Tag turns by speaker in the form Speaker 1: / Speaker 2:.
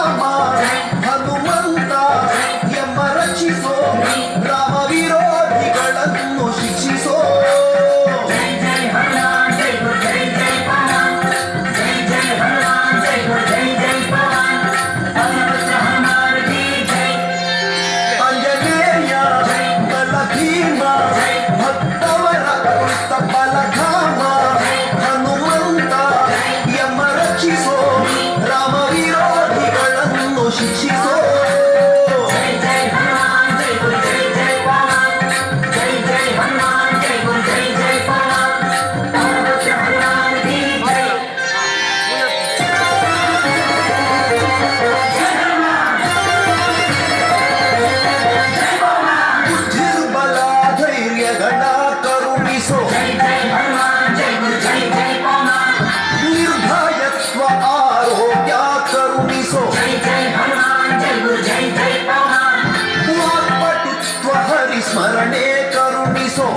Speaker 1: ರಾಮ ಹನುಮಂತ ಎಂಬ ರಕ್ಷಿಸೋ ರಾಮ ವಿರೋಧಿಗಳನ್ನು ಶಿಕ್ಷಿಸೋ ಅಂಜನೇಯ ಬಲ ಭೀಮ ಭಕ್ತವರ ಬಲಧಾಮ ಹನುಮಂತ ಎಂಬ ರಕ್ಷಿಸೋ ರಾಮ ವಿರೋಧಿಗಳನ್ನು ಶಿಕ್ಷಿಸೋ ಬುದ್ಧಿರ್ಬಲ ಧೈರ್ಯಗಳ ಕರುಣಿಸೋ ನಿರ್ಭಯತ್ವ ಆರೋಗ್ಯ ಕರುಣಿಸೋ ವಾಕ್ಪಟುತ್ವ ಹರಿಸ್ಮರಣೆ ಕರುಣಿಸೋ